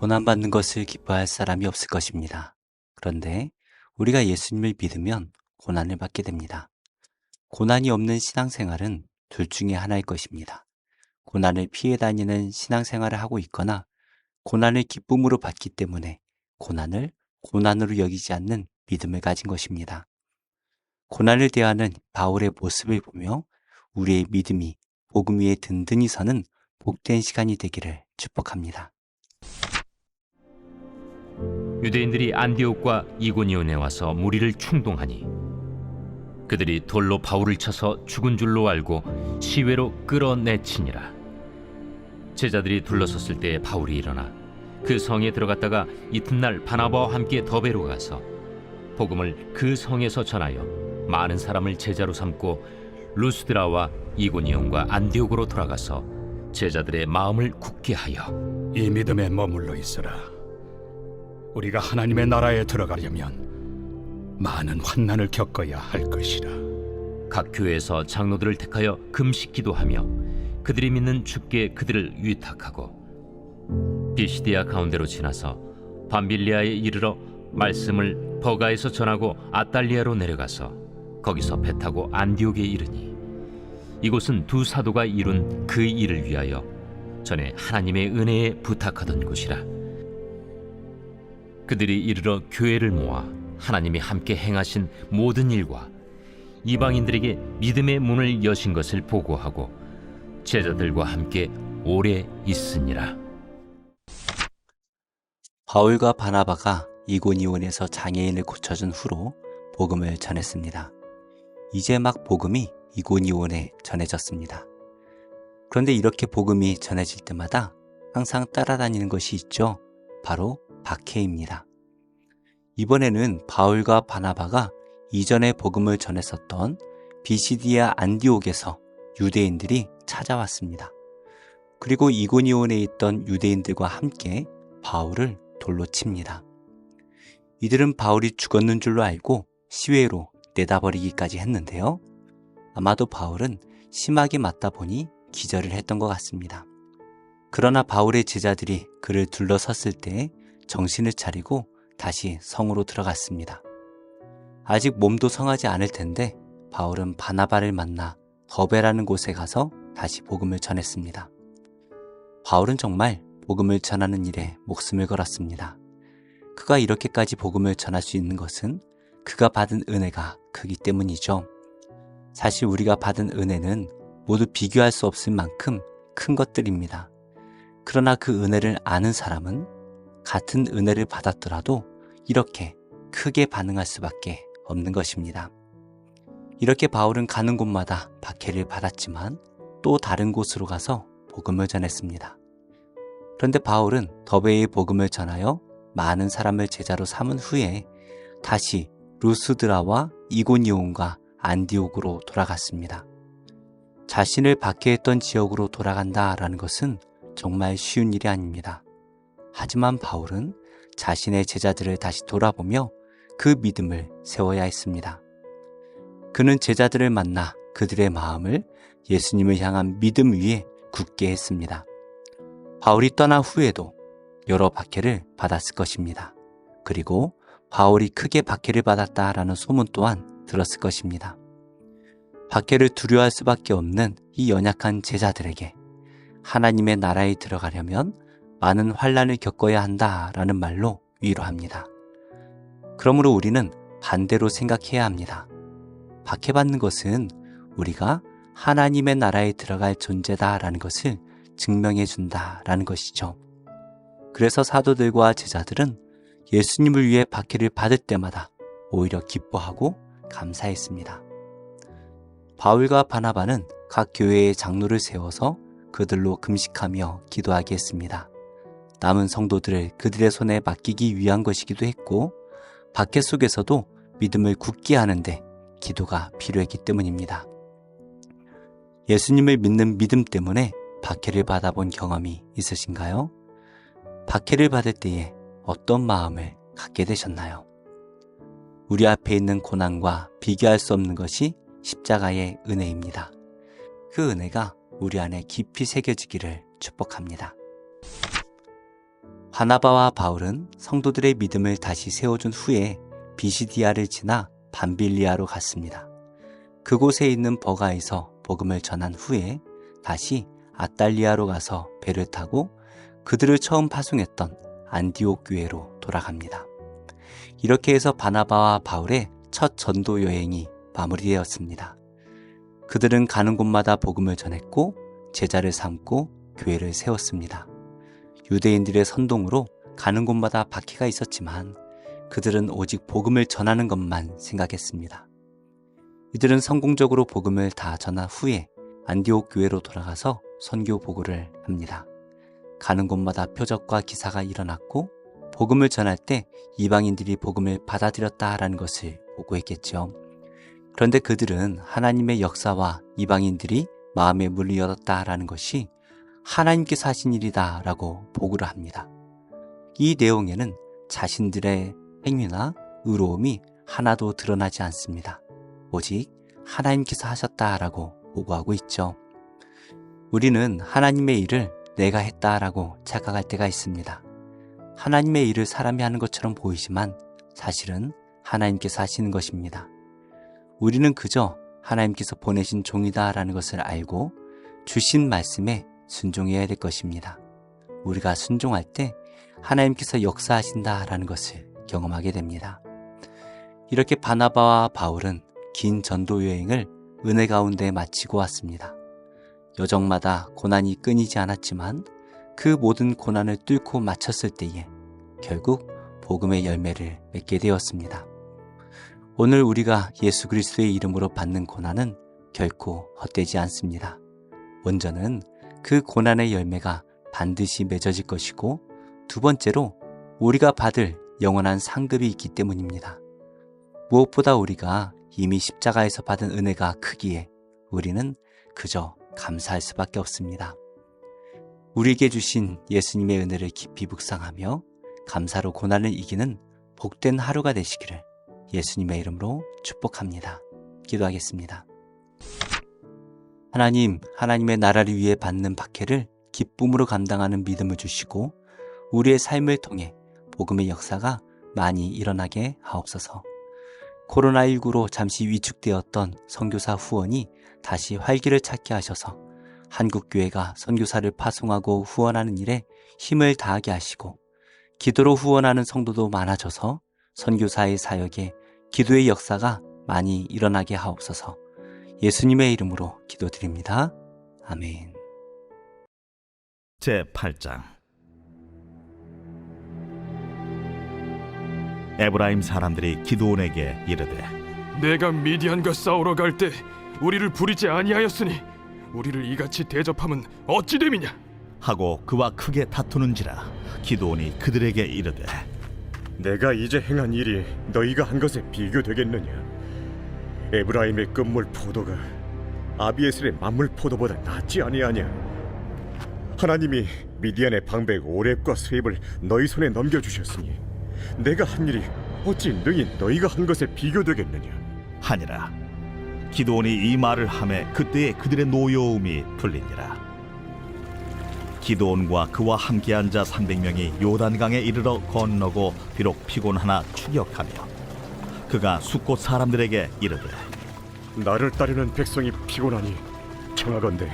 고난받는 것을 기뻐할 사람이 없을 것입니다. 그런데 우리가 예수님을 믿으면 고난을 받게 됩니다. 고난이 없는 신앙생활은 둘 중에 하나일 것입니다. 고난을 피해 다니는 신앙생활을 하고 있거나 고난을 기쁨으로 받기 때문에 고난을 고난으로 여기지 않는 믿음을 가진 것입니다. 고난을 대하는 바울의 모습을 보며 우리의 믿음이 복음 위에 든든히 서는 복된 시간이 되기를 축복합니다. 유대인들이 안디옥과 이고니온에 와서 무리를 충동하니 그들이 돌로 바울을 쳐서 죽은 줄로 알고 시외로 끌어내치니라. 제자들이 둘러섰을 때 바울이 일어나 그 성에 들어갔다가 이튿날 바나바와 함께 더베로 가서 복음을 그 성에서 전하여 많은 사람을 제자로 삼고 루스드라와 이고니온과 안디옥으로 돌아가서 제자들의 마음을 굳게 하여 이 믿음에 머물러 있으라. 우리가 하나님의 나라에 들어가려면 많은 환난을 겪어야 할 것이라. 각 교회에서 장로들을 택하여 금식 기도하며 그들이 믿는 주께 그들을 위탁하고 비시디아 가운데로 지나서 밤빌리아에 이르러 말씀을 버가에서 전하고 아달리아로 내려가서 거기서 배 타고 안디옥에 이르니 이곳은 두 사도가 이룬 그 일을 위하여 전에 하나님의 은혜에 부탁하던 곳이라. 그들이 이르러 교회를 모아 하나님이 함께 행하신 모든 일과 이방인들에게 믿음의 문을 여신 것을 보고하고 제자들과 함께 오래 있으니라. 바울과 바나바가 이고니온에서 장애인을 고쳐준 후로 복음을 전했습니다. 이제 막 복음이 이고니온에 전해졌습니다. 그런데 이렇게 복음이 전해질 때마다 항상 따라다니는 것이 있죠. 바로 박해입니다. 이번에는 바울과 바나바가 이전에 복음을 전했었던 비시디아 안디옥에서 유대인들이 찾아왔습니다. 그리고 이고니온에 있던 유대인들과 함께 바울을 돌로 칩니다. 이들은 바울이 죽었는 줄로 알고 시외로 내다버리기까지 했는데요. 아마도 바울은 심하게 맞다 보니 기절을 했던 것 같습니다. 그러나 바울의 제자들이 그를 둘러섰을 때 정신을 차리고 다시 성으로 들어갔습니다. 아직 몸도 성하지 않을 텐데 바울은 바나바를 만나 더베라는 곳에 가서 다시 복음을 전했습니다. 바울은 정말 복음을 전하는 일에 목숨을 걸었습니다. 그가 이렇게까지 복음을 전할 수 있는 것은 그가 받은 은혜가 크기 때문이죠. 사실 우리가 받은 은혜는 모두 비교할 수 없을 만큼 큰 것들입니다. 그러나 그 은혜를 아는 사람은 같은 은혜를 받았더라도 이렇게 크게 반응할 수밖에 없는 것입니다. 이렇게 바울은 가는 곳마다 박해를 받았지만 또 다른 곳으로 가서 복음을 전했습니다. 그런데 바울은 더베의 복음을 전하여 많은 사람을 제자로 삼은 후에 다시 루스드라와 이고니온과 안디옥으로 돌아갔습니다. 자신을 박해했던 지역으로 돌아간다라는 것은 정말 쉬운 일이 아닙니다. 하지만 바울은 자신의 제자들을 다시 돌아보며 그 믿음을 세워야 했습니다. 그는 제자들을 만나 그들의 마음을 예수님을 향한 믿음 위에 굳게 했습니다. 바울이 떠난 후에도 여러 박해를 받았을 것입니다. 그리고 바울이 크게 박해를 받았다라는 소문 또한 들었을 것입니다. 박해를 두려워할 수밖에 없는 이 연약한 제자들에게 하나님의 나라에 들어가려면 많은 환난을 겪어야 한다라는 말로 위로합니다. 그러므로 우리는 반대로 생각해야 합니다. 박해받는 것은 우리가 하나님의 나라에 들어갈 존재다라는 것을 증명해 준다라는 것이죠. 그래서 사도들과 제자들은 예수님을 위해 박해를 받을 때마다 오히려 기뻐하고 감사했습니다. 바울과 바나바는 각 교회의 장로를 세워서 그들로 금식하며 기도하게 했습니다. 남은 성도들을 그들의 손에 맡기기 위한 것이기도 했고 박해 속에서도 믿음을 굳게 하는데 기도가 필요했기 때문입니다. 예수님을 믿는 믿음 때문에 박해를 받아본 경험이 있으신가요? 박해를 받을 때에 어떤 마음을 갖게 되셨나요? 우리 앞에 있는 고난과 비교할 수 없는 것이 십자가의 은혜입니다. 그 은혜가 우리 안에 깊이 새겨지기를 축복합니다. 바나바와 바울은 성도들의 믿음을 다시 세워준 후에 비시디아를 지나 밤빌리아로 갔습니다. 그곳에 있는 버가에서 복음을 전한 후에 다시 아달리아로 가서 배를 타고 그들을 처음 파송했던 안디옥 교회로 돌아갑니다. 이렇게 해서 바나바와 바울의 첫 전도 여행이 마무리되었습니다. 그들은 가는 곳마다 복음을 전했고 제자를 삼고 교회를 세웠습니다. 유대인들의 선동으로 가는 곳마다 박해가 있었지만 그들은 오직 복음을 전하는 것만 생각했습니다. 이들은 성공적으로 복음을 다 전한 후에 안디옥 교회로 돌아가서 선교 보고를 합니다. 가는 곳마다 표적과 기사가 일어났고 복음을 전할 때 이방인들이 복음을 받아들였다라는 것을 보고했겠죠. 그런데 그들은 하나님의 역사와 이방인들이 마음의 문을 열었다라는 것이 하나님께서 하신 일이다라고 보고를 합니다. 이 내용에는 자신들의 행위나 의로움이 하나도 드러나지 않습니다. 오직 하나님께서 하셨다라고 보고하고 있죠. 우리는 하나님의 일을 내가 했다라고 착각할 때가 있습니다. 하나님의 일을 사람이 하는 것처럼 보이지만 사실은 하나님께서 하시는 것입니다. 우리는 그저 하나님께서 보내신 종이다라는 것을 알고 주신 말씀에 순종해야 될 것입니다. 우리가 순종할 때 하나님께서 역사하신다라는 것을 경험하게 됩니다. 이렇게 바나바와 바울은 긴 전도 여행을 은혜 가운데 마치고 왔습니다. 여정마다 고난이 끊이지 않았지만 그 모든 고난을 뚫고 마쳤을 때에 결국 복음의 열매를 맺게 되었습니다. 오늘 우리가 예수 그리스도의 이름으로 받는 고난은 결코 헛되지 않습니다. 먼저는 그 고난의 열매가 반드시 맺어질 것이고 두 번째로 우리가 받을 영원한 상급이 있기 때문입니다. 무엇보다 우리가 이미 십자가에서 받은 은혜가 크기에 우리는 그저 감사할 수밖에 없습니다. 우리에게 주신 예수님의 은혜를 깊이 묵상하며 감사로 고난을 이기는 복된 하루가 되시기를 예수님의 이름으로 축복합니다. 기도하겠습니다. 하나님, 하나님의 나라를 위해 받는 박해를 기쁨으로 감당하는 믿음을 주시고 우리의 삶을 통해 복음의 역사가 많이 일어나게 하옵소서. 코로나19로 잠시 위축되었던 선교사 후원이 다시 활기를 찾게 하셔서 한국교회가 선교사를 파송하고 후원하는 일에 힘을 다하게 하시고 기도로 후원하는 성도도 많아져서 선교사의 사역에 기도의 역사가 많이 일어나게 하옵소서. 예수님의 이름으로 기도드립니다. 아멘. 제8장 에브라임 사람들이 기드온에게 이르되 내가 미디안과 싸우러 갈 때 우리를 부리지 아니하였으니 우리를 이같이 대접함은 어찌 됨이냐? 하고 그와 크게 다투는지라 기드온이 그들에게 이르되 내가 이제 행한 일이 너희가 한 것에 비교되겠느냐? 에브라임의 끝물 포도가 아비에셀의 만물 포도보다 낫지 아니하냐? 하나님이 미디안의 방백 오렙과 스웹을 너희 손에 넘겨주셨으니 내가 한 일이 어찌 능히 너희가 한 것에 비교되겠느냐? 하니라. 기드온이 이 말을 하매 그때에 그들의 노여움이 풀리니라. 기드온과 그와 함께한 자 300명이 요단강에 이르러 건너고 비록 피곤하나 추격하며 그가 숫곳 사람들에게 이르되 나를 따르는 백성이 피곤하니 청하건대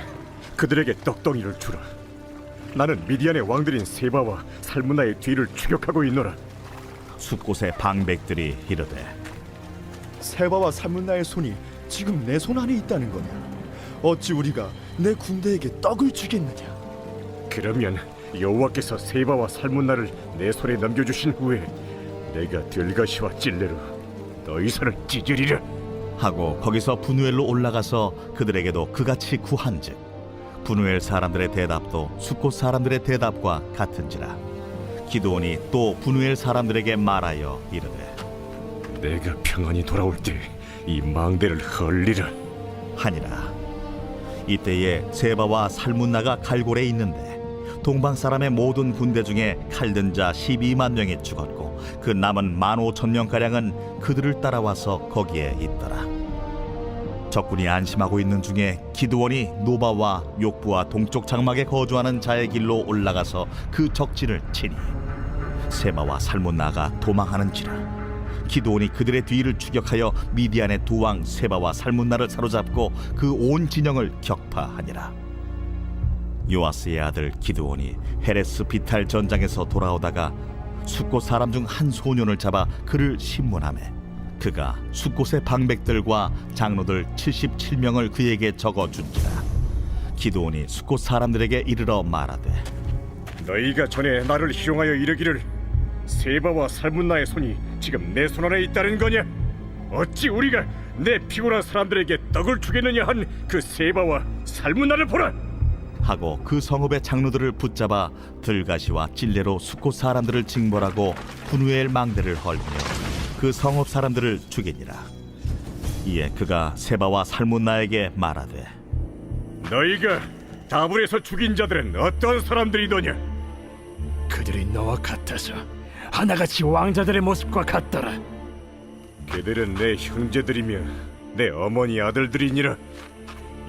그들에게 떡덩이를 주라. 나는 미디안의 왕들인 세바와 살문나의 뒤를 추격하고 있노라. 숫곳의 방백들이 이르되 세바와 살문나의 손이 지금 내 손 안에 있다는 거냐? 어찌 우리가 내 군대에게 떡을 주겠느냐? 그러면 여호와께서 세바와 살문나를 내 손에 넘겨주신 후에 내가 들가시와 찔레로 너희 손을 찢으리라. 하고 거기서 분우엘로 올라가서 그들에게도 그같이 구한즉 분우엘 사람들의 대답도 숫곳 사람들의 대답과 같은지라. 기드온이 또 분우엘 사람들에게 말하여 이르되 내가 평안히 돌아올 때 이 망대를 헐리라 하니라. 이때에 세바와 살문나가 갈골에 있는데 동방 사람의 모든 군대 중에 칼든 자 12만 명이 죽었고 그 남은 15,000명가량은 그들을 따라와서 거기에 있더라. 적군이 안심하고 있는 중에 기드온이 노바와 욕부와 동쪽 장막에 거주하는 자의 길로 올라가서 그 적진을 치니 세바와 살문나가 도망하는지라. 기드온이 그들의 뒤를 추격하여 미디안의 두 왕 세바와 살문나를 사로잡고 그 온 진영을 격파하니라. 요아스의 아들 기드온이 헤레스 비탈 전장에서 돌아오다가 숫곳 사람 중 한 소년을 잡아 그를 신문하매 그가 숫곳의 방백들과 장로들 77명을 그에게 적어준지라. 기드온이 숫곳 사람들에게 이르러 말하되 너희가 전에 나를 희롱하여 이르기를 세바와 살문나의 손이 지금 내 손 안에 있다는 거냐? 어찌 우리가 내 피곤한 사람들에게 떡을 주겠느냐 한 그 세바와 살문나를 보라! 하고 그 성읍의 장로들을 붙잡아 들가시와 찔레로 숫곳 사람들을 징벌하고 분우엘 망대를 헐며 그 성읍 사람들을 죽이니라. 이에 그가 세바와 살문나에게 말하되 너희가 다불에서 죽인 자들은 어떤 사람들이더냐? 그들이 너와 같아서 하나같이 왕자들의 모습과 같더라. 그들은 내 형제들이며 내 어머니 아들들이니라.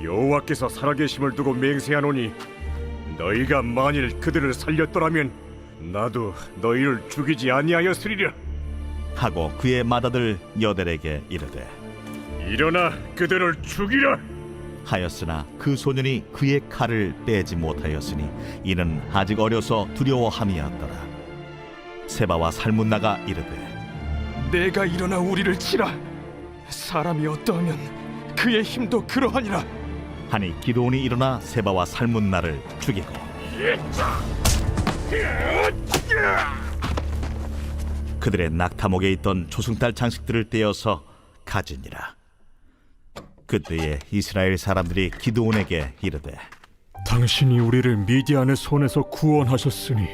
여호와께서 살아계심을 두고 맹세하노니 너희가 만일 그들을 살렸더라면 나도 너희를 죽이지 아니하였으리라. 하고 그의 맏아들 여델에게 이르되 일어나 그들을 죽이라. 하였으나 그 소년이 그의 칼을 빼지 못하였으니 이는 아직 어려서 두려워함이었더라. 세바와 살문나가 이르되 내가 일어나 우리를 치라. 사람이 어떠하면 그의 힘도 그러하니라. 하니 기드온이 일어나 세바와 살문나를 죽이고 그들의 낙타목에 있던 조승달 장식들을 떼어서 가지니라. 그때에 이스라엘 사람들이 기드온에게 이르되 당신이 우리를 미디안의 손에서 구원하셨으니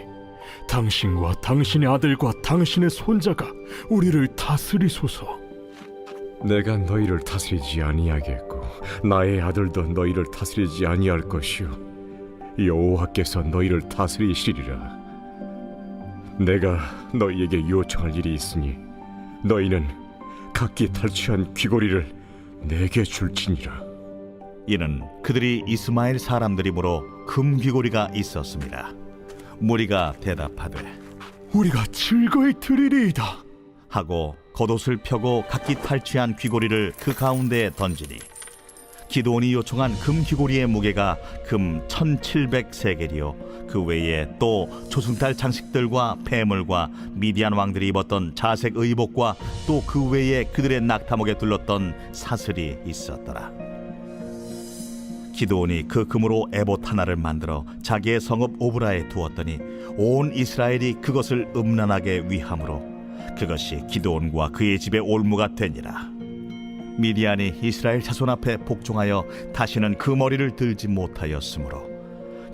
당신과 당신의 아들과 당신의 손자가 우리를 다스리소서. 내가 너희를 다스리지 아니하겠고 나의 아들도 너희를 다스리지 아니할 것이요 여호와께서 너희를 다스리시리라. 내가 너희에게 요청할 일이 있으니 너희는 각기 탈취한 귀고리를 내게 줄지니라. 이는 그들이 이스마엘 사람들이므로 금 귀고리가 있었습니다. 무리가 대답하되 우리가 즐거이 드리리이다 하고 겉옷을 펴고 각기 탈취한 귀고리를 그 가운데에 던지니 기드온이 요청한 금 귀고리의 무게가 금 1700세겔이요 그 외에 또 조승달 장식들과 폐물과 미디안 왕들이 입었던 자색 의복과 또 그 외에 그들의 낙타목에 둘렀던 사슬이 있었더라. 기드온이 그 금으로 에봇 하나를 만들어 자기의 성읍 오브라에 두었더니 온 이스라엘이 그것을 음란하게 위함으로 그것이 기드온과 그의 집의 올무가 되니라. 미디안이 이스라엘 자손 앞에 복종하여 다시는 그 머리를 들지 못하였으므로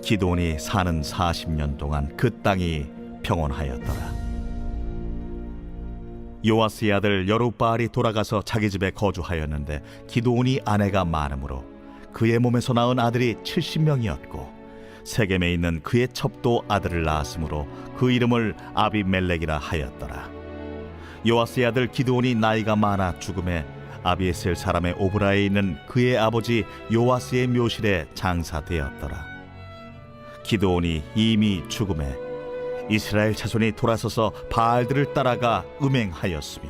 기드온이 사는 40년 동안 그 땅이 평온하였더라. 요아스의 아들 여룹바알이 돌아가서 자기 집에 거주하였는데 기드온이 아내가 많으므로 그의 몸에서 낳은 아들이 70명이었고 세겜에 있는 그의 첩도 아들을 낳았으므로 그 이름을 아비멜렉이라 하였더라. 요아스의 아들 기드온이 나이가 많아 죽음에 아비에셀 사람의 오브라에 있는 그의 아버지 요아스의 묘실에 장사되었더라. 기드온이 이미 죽음에 이스라엘 자손이 돌아서서 바알들을 따라가 음행하였으며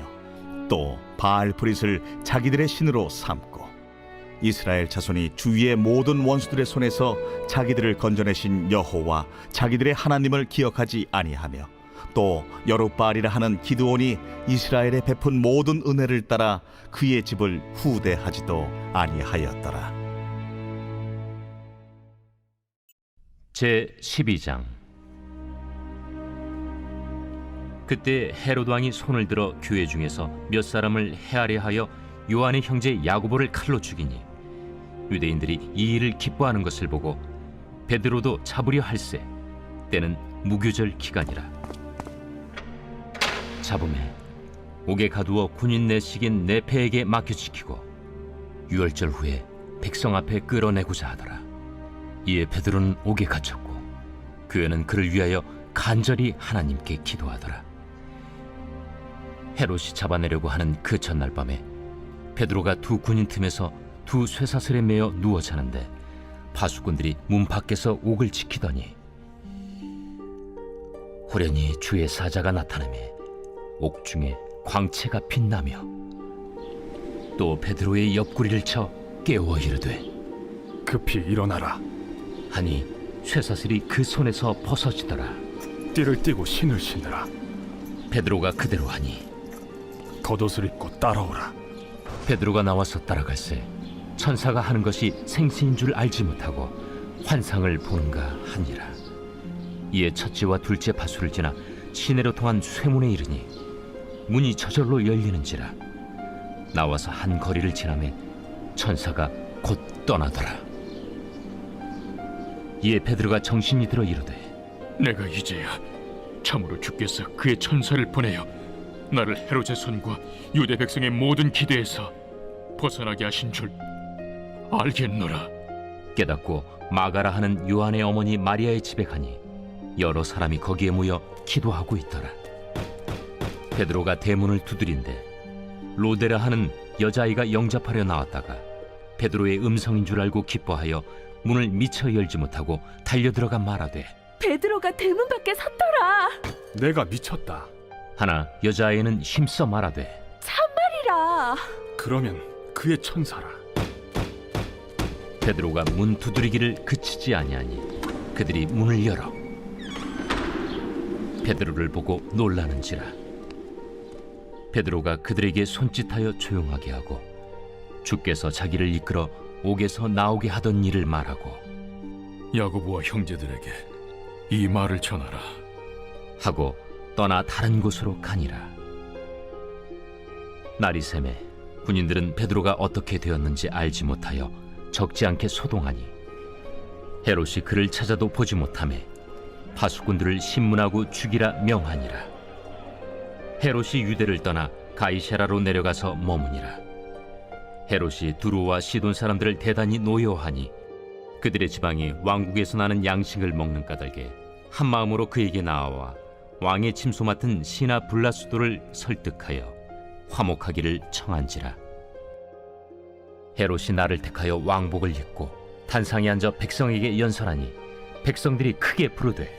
또 바알 브릿을 자기들의 신으로 삼고 이스라엘 자손이 주위의 모든 원수들의 손에서 자기들을 건져내신 여호와 자기들의 하나님을 기억하지 아니하며 또 여룹바알이라 하는 기드온이 이스라엘에 베푼 모든 은혜를 따라 그의 집을 후대하지도 아니하였더라. 제 12장. 그때 헤롯 왕이 손을 들어 교회 중에서 몇 사람을 해하려 하여 요한의 형제 야고보를 칼로 죽이니 유대인들이 이 일을 기뻐하는 것을 보고 베드로도 잡으려 할세 때는 무교절 기간이라. 잡음에 옥에 가두어 군인 내식인 네페에게 맡겨지키고 유월절 후에 백성 앞에 끌어내고자 하더라. 이에 베드로는 옥에 갇혔고 교회는 그를 위하여 간절히 하나님께 기도하더라. 헤롯이 잡아내려고 하는 그 전날 밤에 베드로가 두 군인 틈에서 두 쇠사슬에 매어 누워 자는데 파수꾼들이 문 밖에서 옥을 지키더니 호련히 주의 사자가 나타나매 옥중에 광채가 빛나며 또 베드로의 옆구리를 쳐 깨워 이르되 급히 일어나라. 하니 쇠사슬이 그 손에서 벗어지더라. 띠를 띠고 신을 신으라. 베드로가 그대로 하니 겉옷을 입고 따라오라. 베드로가 나와서 따라갈새 천사가 하는 것이 생시인 줄 알지 못하고 환상을 보는가 하니라. 이에 첫째와 둘째 파수를 지나 시내로 통한 쇠문에 이르니 문이 저절로 열리는지라. 나와서 한 거리를 지나매 천사가 곧 떠나더라. 이에 베드로가 정신이 들어 이르되 내가 이제야 참으로 주께서 그의 천사를 보내어 나를 헤롯의 손과 유대 백성의 모든 기대에서 벗어나게 하신 줄 알겠노라. 깨닫고 마가라 하는 요한의 어머니 마리아의 집에 가니 여러 사람이 거기에 모여 기도하고 있더라. 베드로가 대문을 두드린데 로데라 하는 여자아이가 영접하려 나왔다가 베드로의 음성인 줄 알고 기뻐하여 문을 미처 열지 못하고 달려들어가 말하되 베드로가 대문 밖에 섰더라. 내가 미쳤다. 하나 여자아이는 힘써 말하되 참말이라. 그러면 그의 천사라. 베드로가 문 두드리기를 그치지 아니하니 그들이 문을 열어 베드로를 보고 놀라는지라. 베드로가 그들에게 손짓하여 조용하게 하고 주께서 자기를 이끌어 옥에서 나오게 하던 일을 말하고 야고보와 형제들에게 이 말을 전하라. 하고 떠나 다른 곳으로 가니라. 날이 새매 군인들은 베드로가 어떻게 되었는지 알지 못하여 적지 않게 소동하니 헤롯이 그를 찾아도 보지 못하매 파수꾼들을 신문하고 죽이라 명하니라. 헤롯이 유대를 떠나 가이사라로 내려가서 머무니라. 헤롯이 두로와 시돈 사람들을 대단히 노여하니 그들의 지방이 왕국에서 나는 양식을 먹는 까닭에 한 마음으로 그에게 나아와 왕의 침소 맡은 시나 블라수도를 설득하여 화목하기를 청한지라. 헤롯이 나를 택하여 왕복을 입고 단상에 앉아 백성에게 연설하니 백성들이 크게 부르되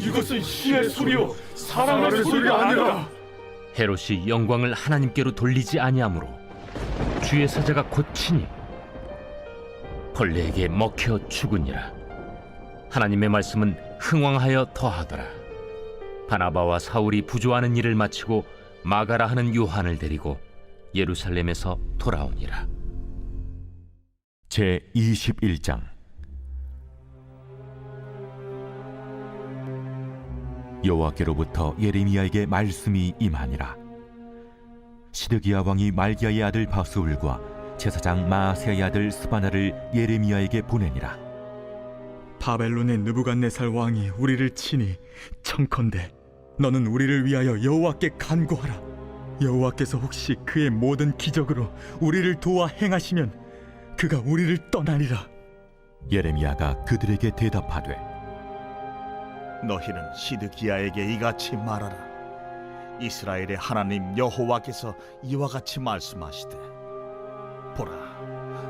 이것은 신의 소리요 사람의 소리가 아니라. 헤롯이 영광을 하나님께로 돌리지 아니하므로 주의 사자가 곧 치니 벌레에게 먹혀 죽으니라. 하나님의 말씀은 흥왕하여 더하더라. 바나바와 사울이 부조하는 일을 마치고 마가라 하는 요한을 데리고 예루살렘에서 돌아오니라. 제 21장. 여호와께로부터 예레미야에게 말씀이 임하니라. 시드기야 왕이 말기야의 아들 바수울과 제사장 마아세야의 아들 스바나를 예레미야에게 보내니라. 바벨론의 느부갓네살 왕이 우리를 치니 청컨대 너는 우리를 위하여 여호와께 간구하라. 여호와께서 혹시 그의 모든 기적으로 우리를 도와 행하시면 그가 우리를 떠나리라. 예레미야가 그들에게 대답하되 너희는 시드기야에게 이같이 말하라. 이스라엘의 하나님 여호와께서 이와 같이 말씀하시되 보라,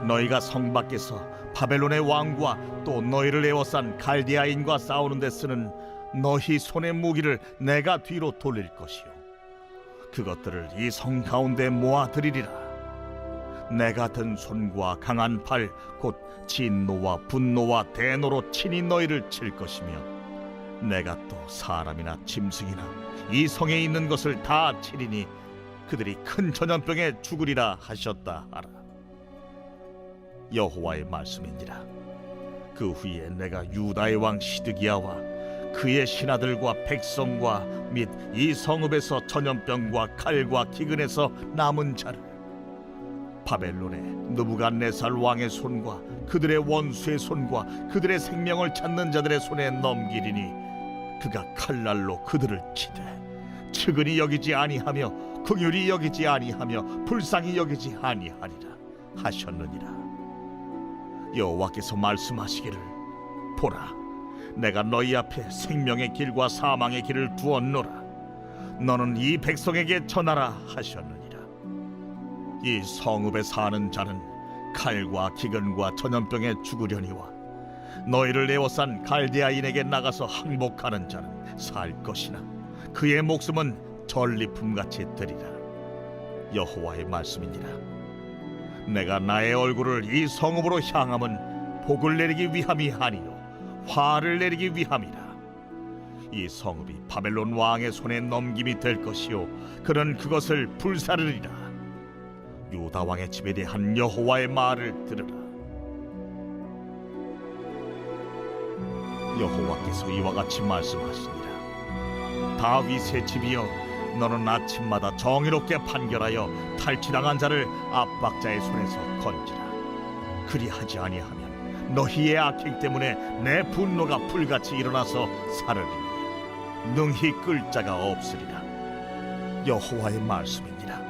너희가 성 밖에서 바벨론의 왕과 또 너희를 에워싼 갈디아인과 싸우는 데 쓰는 너희 손의 무기를 내가 뒤로 돌릴 것이요 그것들을 이 성 가운데 모아들이리라. 내가 든 손과 강한 팔 곧 진노와 분노와 대노로 친히 너희를 칠 것이며 내가 또 사람이나 짐승이나 이 성에 있는 것을 다 치리니 그들이 큰 전염병에 죽으리라 하셨다 하라. 여호와의 말씀이니라. 그 후에 내가 유다의 왕 시드기야와 그의 신하들과 백성과 및 이 성읍에서 전염병과 칼과 기근에서 남은 자를 바벨론의 느부갓네살 왕의 손과 그들의 원수의 손과 그들의 생명을 찾는 자들의 손에 넘기리니 그가 칼날로 그들을 치되 측은히 여기지 아니하며 긍휼히 여기지 아니하며 불쌍히 여기지 아니하리라 하셨느니라. 여호와께서 말씀하시기를 보라, 내가 너희 앞에 생명의 길과 사망의 길을 두었노라. 너는 이 백성에게 전하라 하셨느니라. 이 성읍에 사는 자는 칼과 기근과 전염병에 죽으려니와 너희를 에워싼 갈대아인에게 나가서 항복하는 자는 살 것이나 그의 목숨은 전리품같이 되리라. 여호와의 말씀이니라. 내가 나의 얼굴을 이 성읍으로 향함은 복을 내리기 위함이 아니요 화를 내리기 위함이라. 이 성읍이 바벨론 왕의 손에 넘김이 될 것이요 그는 그것을 불사르리라. 유다 왕의 집에 대한 여호와의 말을 들으라. 여호와께서 이와 같이 말씀하시니라. 다윗의 집이여, 너는 아침마다 정의롭게 판결하여 탈취당한 자를 압박자의 손에서 건지라. 그리하지 아니하면 너희의 악행 때문에 내 분노가 불같이 일어나서 사르리니 능히 끌 자가 없으리라. 여호와의 말씀이니라.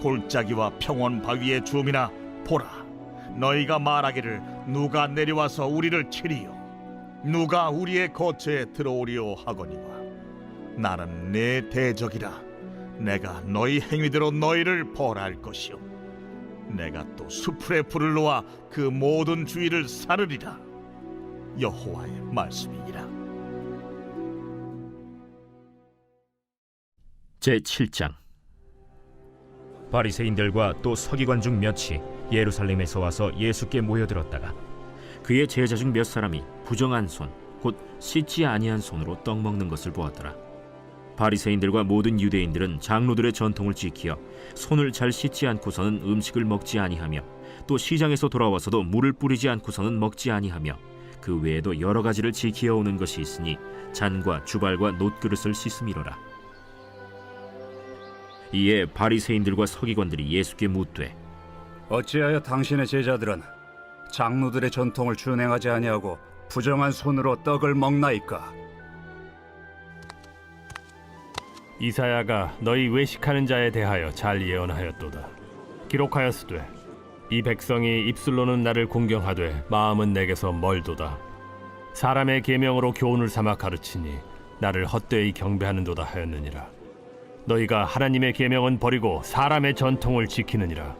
골짜기와 평원 바위의 주음이나 보라, 너희가 말하기를 누가 내려와서 우리를 치리요 누가 우리의 거처에 들어오리요 하거니와 나는 내 대적이라. 내가 너희 행위대로 너희를 벌할 것이요 내가 또 수풀에 불을 놓아 그 모든 주위를 사르리라. 여호와의 말씀이니라. 제7장. 바리새인들과 또 서기관 중 몇이 예루살렘에서 와서 예수께 모여들었다가 그의 제자 중 몇 사람이 부정한 손, 곧 씻지 아니한 손으로 떡 먹는 것을 보았더라. 바리새인들과 모든 유대인들은 장로들의 전통을 지키어 손을 잘 씻지 않고서는 음식을 먹지 아니하며 또 시장에서 돌아와서도 물을 뿌리지 않고서는 먹지 아니하며 그 외에도 여러 가지를 지키어 오는 것이 있으니 잔과 주발과 놋그릇을 씻음이로라. 이에 바리새인들과 서기관들이 예수께 묻되 어찌하여 당신의 제자들은 장로들의 전통을 준행하지 아니하고 부정한 손으로 떡을 먹나이까? 이사야가 너희 외식하는 자에 대하여 잘 예언하였도다. 기록하였으되 이 백성이 입술로는 나를 공경하되 마음은 내게서 멀도다. 사람의 계명으로 교훈을 삼아 가르치니 나를 헛되이 경배하는도다 하였느니라. 너희가 하나님의 계명은 버리고 사람의 전통을 지키느니라.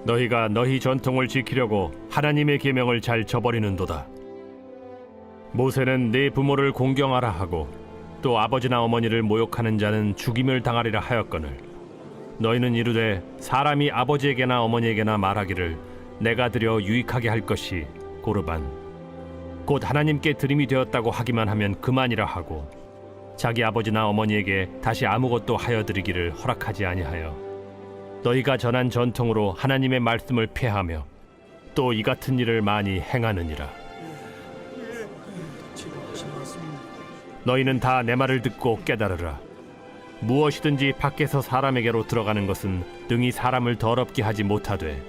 너희가 너희 전통을 지키려고 하나님의 계명을 잘 저버리는도다. 모세는 네 부모를 공경하라 하고 또 아버지나 어머니를 모욕하는 자는 죽임을 당하리라 하였거늘 너희는 이르되 사람이 아버지에게나 어머니에게나 말하기를 내가 드려 유익하게 할 것이 고르반 곧 하나님께 드림이 되었다고 하기만 하면 그만이라 하고 자기 아버지나 어머니에게 다시 아무것도 하여 드리기를 허락하지 아니하여 너희가 전한 전통으로 하나님의 말씀을 폐하며 또 이 같은 일을 많이 행하느니라. 너희는 다 내 말을 듣고 깨달으라. 무엇이든지 밖에서 사람에게로 들어가는 것은 능히 사람을 더럽게 하지 못하되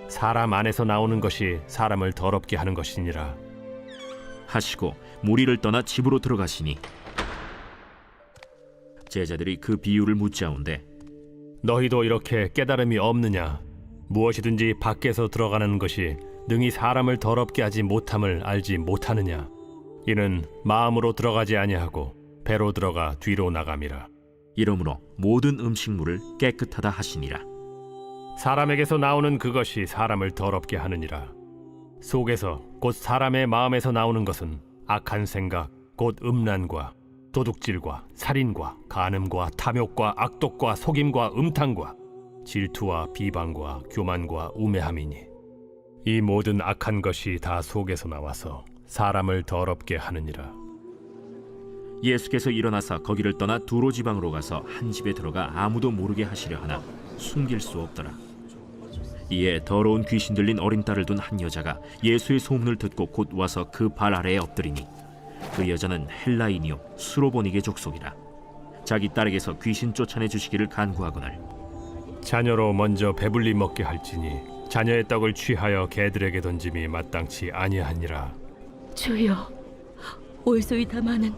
사람 안에서 나오는 것이 사람을 더럽게 하는 것이니라 하시고 무리를 떠나 집으로 들어가시니 제자들이 그 비유를 묻자온데 너희도 이렇게 깨달음이 없느냐? 무엇이든지 밖에서 들어가는 것이 능히 사람을 더럽게 하지 못함을 알지 못하느냐? 이는 마음으로 들어가지 아니하고 배로 들어가 뒤로 나감이라. 이러므로 모든 음식물을 깨끗하다 하시니라. 사람에게서 나오는 그것이 사람을 더럽게 하느니라. 속에서 곧 사람의 마음에서 나오는 것은 악한 생각 곧 음란과 도둑질과 살인과 간음과 탐욕과 악독과 속임과 음탕과 질투와 비방과 교만과 우매함이니 이 모든 악한 것이 다 속에서 나와서 사람을 더럽게 하느니라. 예수께서 일어나사 거기를 떠나 두로 지방으로 가서 한 집에 들어가 아무도 모르게 하시려 하나 숨길 수 없더라. 이에 더러운 귀신 들린 어린 딸을 둔 한 여자가 예수의 소문을 듣고 곧 와서 그 발 아래에 엎드리니 그 여자는 헬라인이요 수로보니게 족속이라. 자기 딸에게서 귀신 쫓아내 주시기를 간구하거늘 자녀로 먼저 배불리 먹게 할지니 자녀의 떡을 취하여 개들에게 던짐이 마땅치 아니하니라. 주여, 올소이 다 많은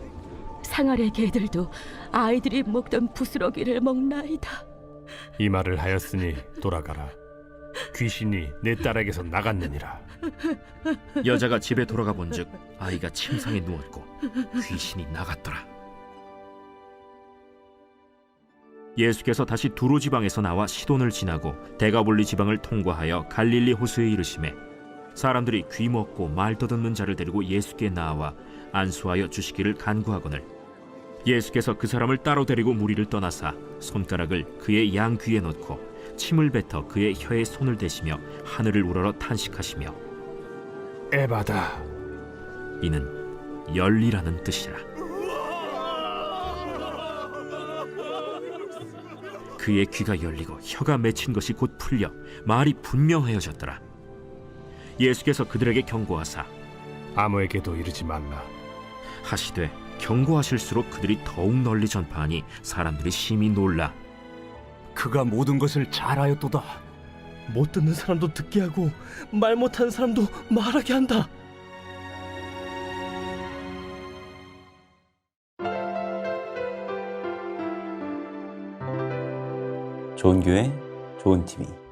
상아래 개들도 아이들이 먹던 부스러기를 먹나이다. 이 말을 하였으니 돌아가라. 귀신이 내 딸에게서 나갔느니라. 여자가 집에 돌아가 본즉 아이가 침상에 누웠고 귀신이 나갔더라. 예수께서 다시 두로 지방에서 나와 시돈을 지나고 데가볼리 지방을 통과하여 갈릴리 호수에 이르시매 사람들이 귀 먹고 말 더듬는 자를 데리고 예수께 나와 안수하여 주시기를 간구하거늘 예수께서 그 사람을 따로 데리고 무리를 떠나사 손가락을 그의 양 귀에 넣고 침을 뱉어 그의 혀에 손을 대시며 하늘을 우러러 탄식하시며 에바다. 이는 열리라는 뜻이라. 그의 귀가 열리고 혀가 맺힌 것이 곧 풀려 말이 분명하여졌더라. 예수께서 그들에게 경고하사 아무에게도 이르지 말라. 하시되 경고하실수록 그들이 더욱 널리 전파하니 사람들이 심히 놀라 그가 모든 것을 잘하였도다. 못 듣는 사람도 듣게 하고 말 못하는 사람도 말하게 한다. 좋은 교회, 좋은 TV.